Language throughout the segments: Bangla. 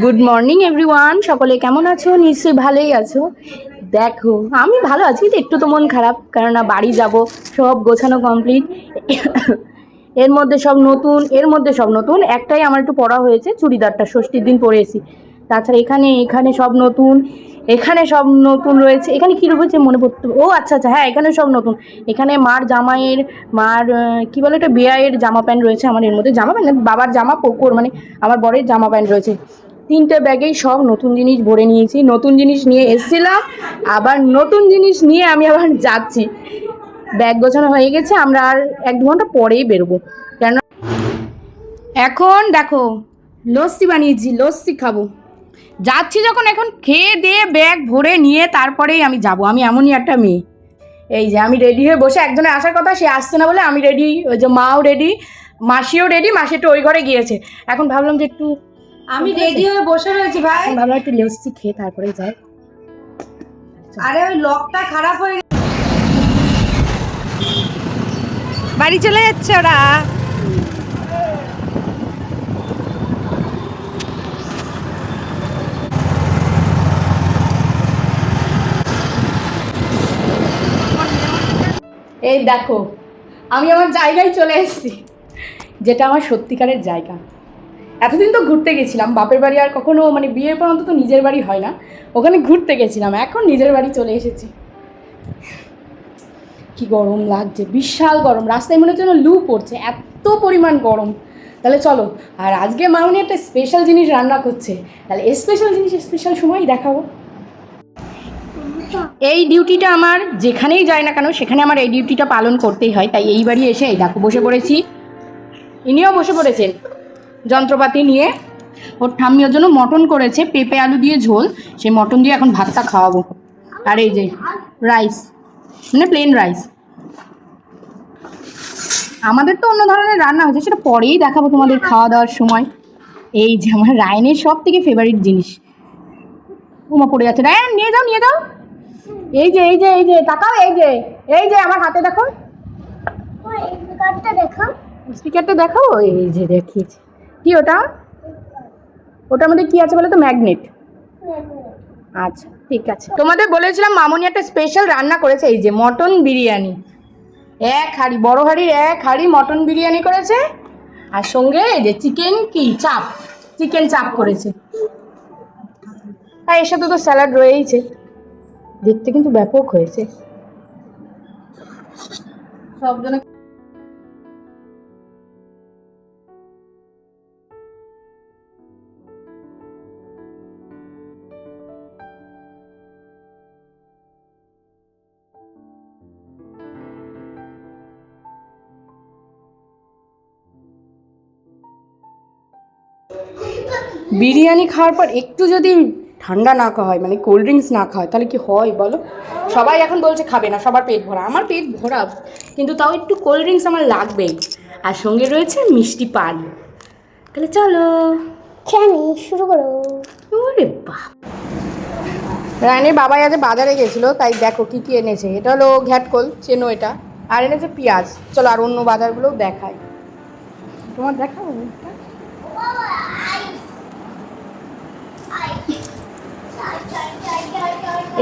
গুড মর্নিং এভরিওয়ান, সকলে কেমন আছো? নিশ্চয়ই ভালোই আছো। দেখো আমি ভালো আছি, কিন্তু একটু তো মন খারাপ, কেননা বাড়ি যাব, সব গোছানো কমপ্লিট। এর মধ্যে সব নতুন একটাই আমার একটু পড়া হয়েছে, চুড়িদারটা ষষ্ঠীর দিন পরেছি। তাছাড়া এখানে এখানে সব নতুন, এখানে সব নতুন রয়েছে। এখানে কী রয়েছে মনে পড়তে, ও আচ্ছা আচ্ছা, হ্যাঁ এখানে সব নতুন। এখানে মার জামাইয়ের, মার কী বলে এটা, বিয়ের জামা প্যান্ট রয়েছে আমার। এর মধ্যে জামা প্যান্ট, বাবার জামা পোকর, মানে আমার বরের জামা প্যান্ট রয়েছে। 3টে ব্যাগেই সব নতুন জিনিস ভরে নিয়েছি। নতুন জিনিস নিয়ে এসেছিলাম, আবার নতুন জিনিস নিয়ে আমি আবার যাচ্ছি। ব্যাগ গোছানো হয়ে গেছে, আমরা আর 1-2 ঘন্টা পরেই বেরোবো। কেন এখন দেখো লস্যি বানিয়েছি, লস্যি খাবো। যাচ্ছি যখন, এখন খেয়ে দিয়ে ব্যাগ ভরে নিয়ে তারপরেই আমি যাব। আমি এমনই একটা মেয়ে। এই যে আমি রেডি হয়ে বসে, একজনের আসার কথা, সে আসছে না বলে আমি রেডি। ওই যে মাও রেডি, মাসিও রেডি। মাসি একটু ওই ঘরে গিয়েছে। এখন ভাবলাম যে একটু, আমি রেডি হয়ে বসে রয়েছি ভাই। ভাবলাম একটু লস্যি খেয়ে তারপরে যাই। আরে ওই লকটা খারাপ হয়ে গেছে, বাড়ি চলে যাচ্ছে ওরা। এই দেখো আমি আমার জায়গায় চলে এসেছি, যেটা আমার সত্যিকারের জায়গা। এতদিন তো ঘুরতে গেছিলাম বাপের বাড়ি, আর কখনো মানে বিয়ের পর অন্তত নিজের বাড়ি হয় না, ওখানে ঘুরতে গেছিলাম। এখন নিজের বাড়ি চলে এসেছি। কি গরম লাগছে, বিশাল গরম, রাস্তায় মনে হচ্ছে যেন লু পড়ছে, এত পরিমাণ গরম। তাহলে চলো, আর আজকে মামনি একটা স্পেশাল জিনিস রান্না করছে, তাহলে স্পেশাল জিনিস স্পেশাল সময় দেখাবো। এই ডিউটিটা আমার যেখানেই যাই না কেন, সেখানে আমার এই ডিউটিটা পালন করতেই হয়। তাই এই বাড়ি এসে এই দেখো বসে পড়েছি, ইনিও বসে পড়েছেন যন্ত্রপাতি নিয়ে। ওর ঠাম্মি ওর জন্য মটন করেছে, পেঁপে আলু দিয়ে ঝোল, সেই মটন দিয়ে এখন ভাতটা খাওয়াবো। আর এই যে রাইস, মানে প্লেন রাইস। আমাদের তো অন্য ধরনের রান্না হয়েছে, সেটা পরেই দেখাবো তোমাদের খাওয়া দাওয়ার সময়। এই যে আমার রায়নের সব থেকে ফেভারিট জিনিস, উমা পড়ে যাচ্ছে। রায়ন নিয়ে যাও, নিয়ে যাও। এই যে এই যে এই যে তাকাও, এই যে এই যে আমার হাতে দেখো, স্পিকারটা দেখো। এই যে দেখিয়েছি, কি ওটা, ওটার মধ্যে কি আছে বলো তো? ম্যাগনেট। আচ্ছা ঠিক আছে। তোমাদের বলেছিলাম মামনি একটা স্পেশাল রান্না করেছে, এই যে মটন বিরিয়ানি। 1 হাঁড়ি, বড় হাঁড়ির 1 হাঁড়ি মটন বিরিয়ানি করেছে, আর সঙ্গে এই যে চিকেন চাপ, চিকেন চাপ করেছে। আর এর সাথে তো স্যালাড রয়েইছে। দেখতে কিন্তু ব্যাপক হয়েছে। সব জন্য বিরিয়ানি খাওয়ার পর একটু যদি ঠান্ডা না খাওয়া হয়, মানে কোল্ড ড্রিঙ্কস না খাওয়া হয়, তাহলে কি হয় বলো? সবাই এখন বলছে খাবে না, সবার পেট ভরা, আমার পেট ভরা, কিন্তু তাও একটু কোল্ড ড্রিঙ্কস আমার লাগবেই। আর সঙ্গে রয়েছে মিষ্টি পান। তাহলে চলো শুরু করো। ওরে বাপ, রায়নের বাবাই আজ বাজারে গেছিলো, তাই দেখো কি কি এনেছে। এটা হলো ঘ্যাটকোল, চেনো এটা, আর এনেছে পেঁয়াজ। চলো আর অন্য বাজারগুলোও দেখায়, তোমার দেখাবো।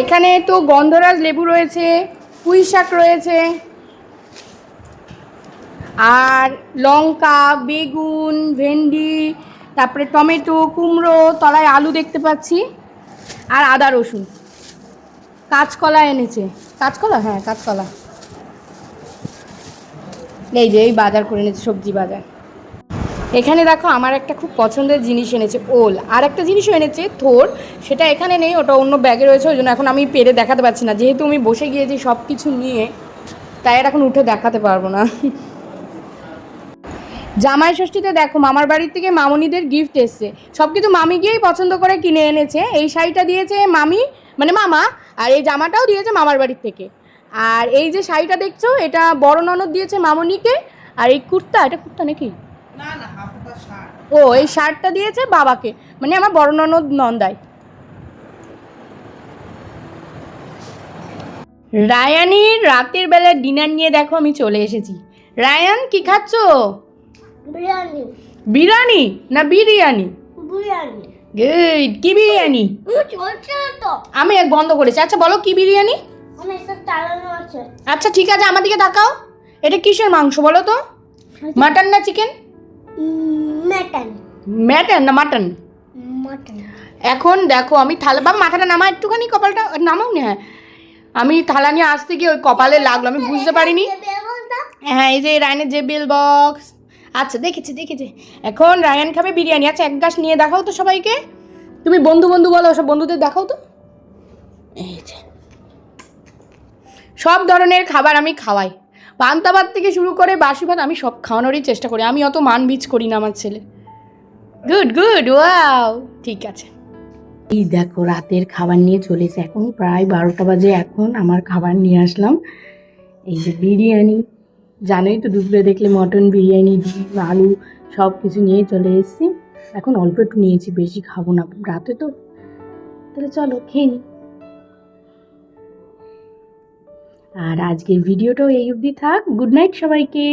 এখানে তো গন্ধরাজ লেবু রয়েছে, পুঁই শাক রয়েছে, আর লঙ্কা, বেগুন, ভেন্ডি, তারপরে টমেটো, কুমড়ো, তলায় আলু দেখতে পাচ্ছি, আর আদা রসুন। কাঁচকলা এনেছে, কাঁচকলা, হ্যাঁ কাঁচকলা। এই যে এই বাজার করে এনেছে, সবজি বাজার। এখানে দেখো আমার একটা খুব পছন্দের জিনিস এনেছে, ওল। আর একটা জিনিসও এনেছে, থোর, সেটা এখানে নেই, ওটা অন্য ব্যাগে রয়েছে, ওই জন্য এখন আমি পেরে দেখাতে পারছি না, যেহেতু আমি বসে গিয়েছি সব কিছু নিয়ে, তাই আর এখন উঠে দেখাতে পারবো না। জামাই ষষ্ঠীতে দেখো মামার বাড়ির থেকে মামনিদের গিফট এসছে, সব কিছু মামি গিয়েই পছন্দ করে কিনে এনেছে। এই শাড়িটা দিয়েছে মামি, মানে মামা, আর এই জামাটাও দিয়েছে মামার বাড়ির থেকে। আর এই যে শাড়িটা দেখছো, এটা বড় ননদ দিয়েছে মামনিকে। আর এই কুর্তা, এটা কুর্তা নাকি, ও এই শার্টটা দিয়েছে বাবাকে, মানে আমার বড় ননদ নন্দাই। রায়ানির রাতের বেলা ডিনার নিয়ে দেখো আমি চলে এসেছি। রায়ান কি খাচ্ছো? বিরিয়ানি। বিরিয়ানি না বিরিয়ানি? বিরিয়ানি। গুড। কি বিরিয়ানি? আমি এক বন্ধ করেছি। আচ্ছা বলো কি বিরিয়ানি? আচ্ছা ঠিক আছে, আমার দিকে তাকাও। এটা কিসের মাংস বলো তো? মাটন না চিকেন? ম্যাটন না মাটন? এখন দেখো আমি থালা, বাবা মাথাটা নামা একটুখানি, কপালটা নামাও না। হ্যাঁ, আমি থালা নিয়ে আসতে গিয়ে ওই কপালে লাগলো, আমি বুঝতে পারিনি। হ্যাঁ এই যে রায়নের যে বিল বক্স। আচ্ছা দেখেছি। এখন রায়ান খাবে বিরিয়ানি। আচ্ছা এক গ্লাস নিয়ে দেখাও তো সবাইকে। তুমি বন্ধু বলো, সব বন্ধুদের দেখাও তো। এই যে সব ধরনের খাবার আমি খাওয়াই, পান্তা ভাত থেকে শুরু করে বাসি ভাত, আমি সব খাওয়ানোরই চেষ্টা করি। আমি অত মানবিজ করি না আমার ছেলে। গুড ওয়াও, ঠিক আছে। এই দেখো রাতের খাবার নিয়ে চলে এসে, এখন প্রায় 12টা বাজে। এখন আমার খাবার নিয়ে আসলাম, এই যে বিরিয়ানি। জানোই তো দুপুরে দেখলে মটন বিরিয়ানি, ডিম আলু সব কিছু নিয়ে চলে এসেছি। এখন অল্প একটু নিয়েছি, বেশি খাবো না রাতে তো। তাহলে চলো খেয়ে নিই। আর আজকের ভিডিওটাও এই অবধি থাক। গুড নাইট সবাইকে।